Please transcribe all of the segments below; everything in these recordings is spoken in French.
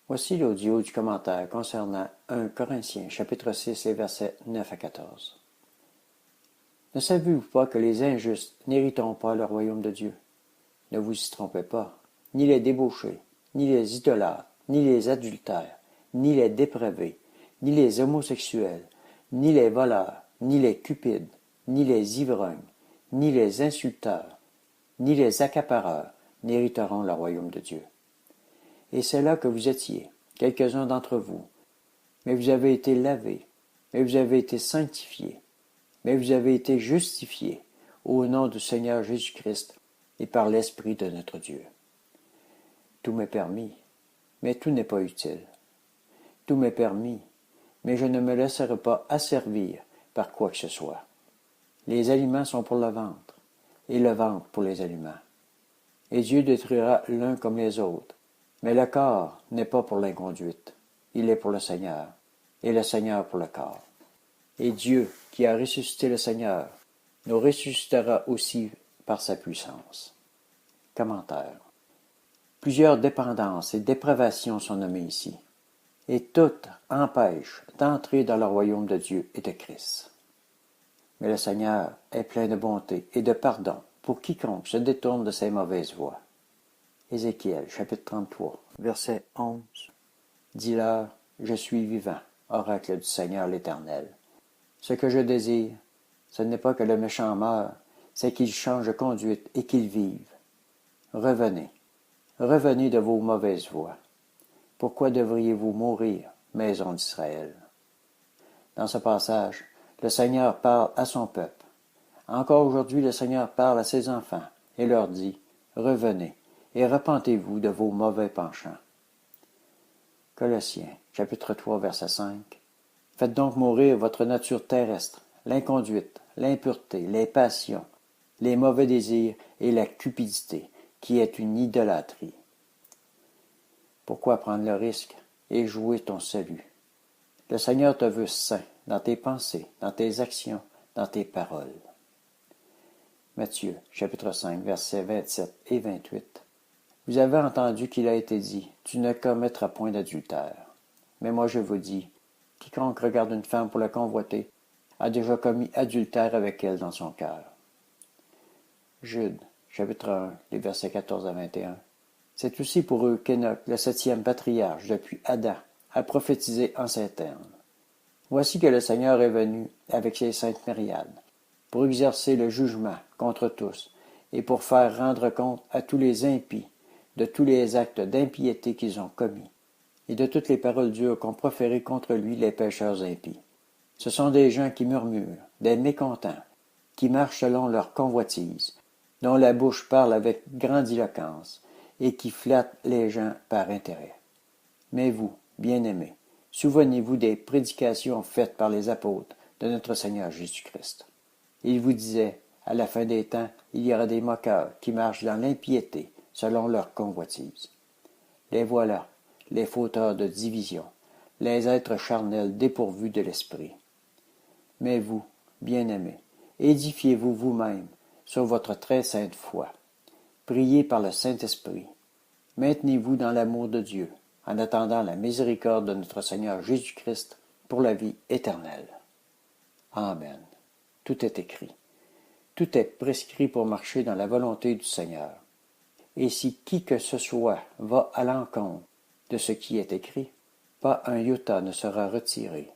Voici l'audio du commentaire concernant 1 Corinthiens, chapitre 6 et versets 9 à 14. Ne savez-vous pas que les injustes n'hériteront pas le royaume de Dieu? Ne vous y trompez pas, ni les débauchés, ni les idolâtres, ni les adultères, ni les dépravés, ni les homosexuels, ni les voleurs, ni les cupides, ni les ivrognes, ni les insulteurs, ni les accapareurs n'hériteront le royaume de Dieu. Et c'est là que vous étiez, quelques-uns d'entre vous, mais vous avez été lavés, mais vous avez été sanctifiés, mais vous avez été justifiés au nom du Seigneur Jésus-Christ et par l'Esprit de notre Dieu. Tout m'est permis, mais tout n'est pas utile. Tout m'est permis, mais je ne me laisserai pas asservir par quoi que ce soit. Les aliments sont pour le ventre, et le ventre pour les aliments. Et Dieu détruira l'un comme les autres. Mais le corps n'est pas pour l'inconduite, il est pour le Seigneur, et le Seigneur pour le corps. Et Dieu, qui a ressuscité le Seigneur, nous ressuscitera aussi par sa puissance. Commentaire. Plusieurs dépendances et dépravations sont nommées ici, et toutes empêchent d'entrer dans le royaume de Dieu et de Christ. Mais le Seigneur est plein de bonté et de pardon pour quiconque se détourne de ses mauvaises voies. Ézéchiel, chapitre 33, verset 11. Dis-leur, je suis vivant, oracle du Seigneur l'Éternel. Ce que je désire, ce n'est pas que le méchant meure, c'est qu'il change de conduite et qu'il vive. Revenez, revenez de vos mauvaises voies. Pourquoi devriez-vous mourir, maison d'Israël? Dans ce passage, le Seigneur parle à son peuple. Encore aujourd'hui, le Seigneur parle à ses enfants et leur dit, revenez et repentez-vous de vos mauvais penchants. Colossiens, chapitre 3, verset 5. Faites donc mourir votre nature terrestre, l'inconduite, l'impureté, les passions, les mauvais désirs et la cupidité, qui est une idolâtrie. Pourquoi prendre le risque et jouer ton salut? Le Seigneur te veut saint dans tes pensées, dans tes actions, dans tes paroles. Matthieu, chapitre 5, versets 27 et 28. Vous avez entendu qu'il a été dit, tu ne commettras point d'adultère. Mais moi je vous dis, quiconque regarde une femme pour la convoiter a déjà commis adultère avec elle dans son cœur. Jude, chapitre 1, les versets 14 à 21. C'est aussi pour eux qu'Enoch, le 7e patriarche depuis Adam, a prophétisé en ces termes. Voici que le Seigneur est venu avec ses saintes myriades, pour exercer le jugement contre tous, et pour faire rendre compte à tous les impies de tous les actes d'impiété qu'ils ont commis, et de toutes les paroles dures qu'ont proférées contre lui les pécheurs impies. Ce sont des gens qui murmurent, des mécontents, qui marchent selon leur convoitise, dont la bouche parle avec grandiloquence, et qui flattent les gens par intérêt. Mais vous, bien-aimés, souvenez-vous des prédications faites par les apôtres de notre Seigneur Jésus-Christ. Ils vous disaient, à la fin des temps, il y aura des moqueurs qui marchent dans l'impiété selon leur convoitise. Les voilà, les fauteurs de division, les êtres charnels dépourvus de l'esprit. Mais vous, bien-aimés, édifiez-vous vous-même sur votre très sainte foi. Priez par le Saint-Esprit. Maintenez-vous dans l'amour de Dieu, en attendant la miséricorde de notre Seigneur Jésus-Christ pour la vie éternelle. Amen. Tout est écrit. Tout est prescrit pour marcher dans la volonté du Seigneur. Et si qui que ce soit va à l'encontre de ce qui est écrit, pas un iota ne sera retiré.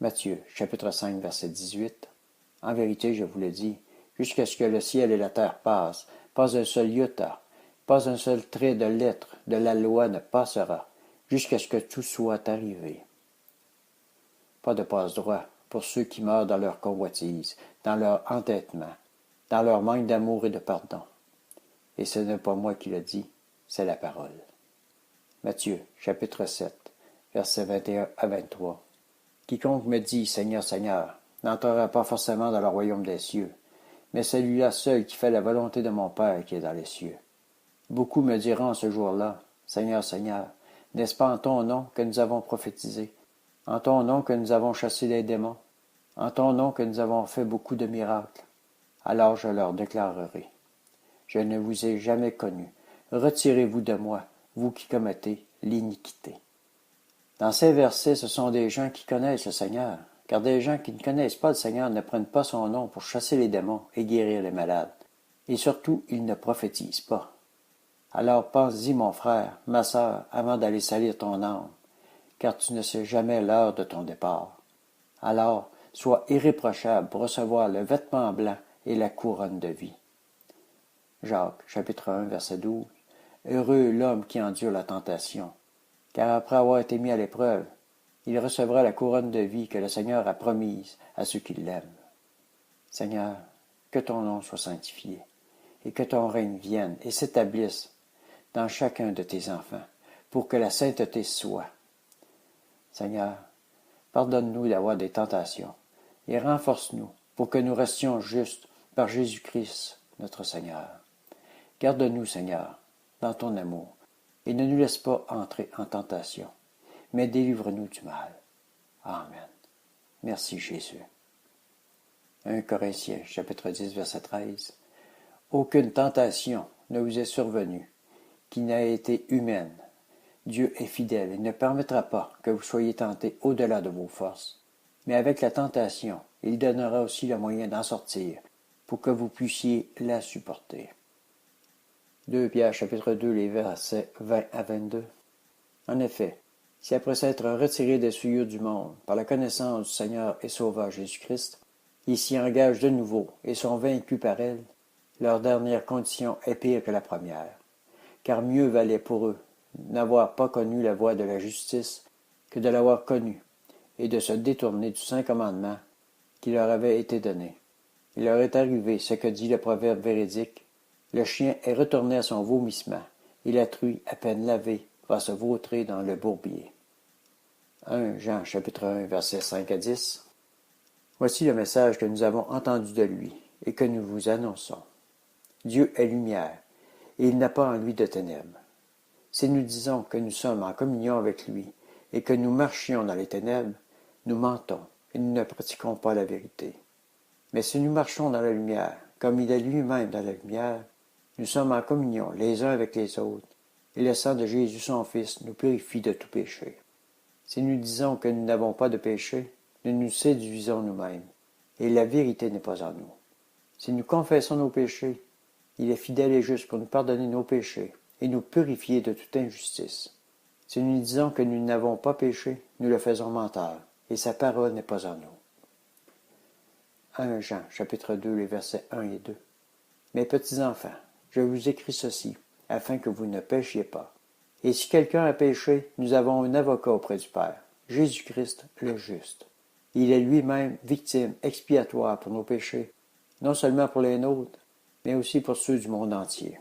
Matthieu, chapitre 5, verset 18. En vérité, je vous le dis, jusqu'à ce que le ciel et la terre passent, pas un seul iota, pas un seul trait de lettre de la loi ne passera, jusqu'à ce que tout soit arrivé. Pas de passe-droit pour ceux qui meurent dans leur convoitise, dans leur entêtement, dans leur manque d'amour et de pardon. Et ce n'est pas moi qui le dis, c'est la parole. Matthieu, chapitre 7, versets 21 à 23. Quiconque me dit, Seigneur, Seigneur, n'entrera pas forcément dans le royaume des cieux, mais celui-là seul qui fait la volonté de mon Père qui est dans les cieux. Beaucoup me diront ce jour-là, Seigneur, Seigneur, n'est-ce pas en ton nom que nous avons prophétisé, en ton nom que nous avons chassé les démons, en ton nom que nous avons fait beaucoup de miracles? Alors je leur déclarerai, je ne vous ai jamais connus, retirez-vous de moi, vous qui commettez l'iniquité. Dans ces versets, ce sont des gens qui connaissent le Seigneur, car des gens qui ne connaissent pas le Seigneur ne prennent pas son nom pour chasser les démons et guérir les malades. Et surtout, ils ne prophétisent pas. Alors pense-y, mon frère, ma sœur, avant d'aller salir ton âme, car tu ne sais jamais l'heure de ton départ. Alors, sois irréprochable pour recevoir le vêtement blanc et la couronne de vie. Jacques, chapitre 1, verset 12. Heureux l'homme qui endure la tentation, car après avoir été mis à l'épreuve, il recevra la couronne de vie que le Seigneur a promise à ceux qui l'aiment. Seigneur, que ton nom soit sanctifié, et que ton règne vienne et s'établisse dans chacun de tes enfants, pour que la sainteté soit. Seigneur, pardonne-nous d'avoir des tentations, et renforce-nous pour que nous restions justes par Jésus-Christ, notre Seigneur. Garde-nous, Seigneur, dans ton amour, et ne nous laisse pas entrer en tentation, mais délivre-nous du mal. Amen. Merci, Jésus. 1 Corinthiens, chapitre 10, verset 13. Aucune tentation ne vous est survenue qui n'a été humaine. Dieu est fidèle et ne permettra pas que vous soyez tentés au-delà de vos forces. Mais avec la tentation, il donnera aussi le moyen d'en sortir pour que vous puissiez la supporter. 2 Pierre chapitre 2, les versets 20 à 22. En effet, si après s'être retirés des souillures du monde par la connaissance du Seigneur et Sauveur Jésus-Christ, ils s'y engagent de nouveau et sont vaincus par elle, leur dernière condition est pire que la première. Car mieux valait pour eux n'avoir pas connu la voie de la justice que de l'avoir connue, et de se détourner du saint commandement qui leur avait été donné. Il leur est arrivé ce que dit le proverbe véridique: le chien est retourné à son vomissement, et la truie, à peine lavée, va se vautrer dans le bourbier. 1 Jean chapitre 1, versets 5 à 10. Voici le message que nous avons entendu de lui, et que nous vous annonçons. Dieu est lumière, et il n'a pas en lui de ténèbres. Si nous disons que nous sommes en communion avec lui, et que nous marchions dans les ténèbres, nous mentons, et nous ne pratiquons pas la vérité. Mais si nous marchons dans la lumière, comme il est lui-même dans la lumière, nous sommes en communion les uns avec les autres, et le sang de Jésus son Fils nous purifie de tout péché. Si nous disons que nous n'avons pas de péché, nous nous séduisons nous-mêmes, et la vérité n'est pas en nous. Si nous confessons nos péchés, il est fidèle et juste pour nous pardonner nos péchés et nous purifier de toute injustice. Si nous disons que nous n'avons pas péché, nous le faisons menteur, et sa parole n'est pas en nous. 1 Jean, chapitre 2, les versets 1 et 2. Mes petits enfants, je vous écris ceci, afin que vous ne péchiez pas. Et si quelqu'un a péché, nous avons un avocat auprès du Père, Jésus-Christ le juste. Il est lui-même victime expiatoire pour nos péchés, non seulement pour les nôtres, mais aussi pour ceux du monde entier.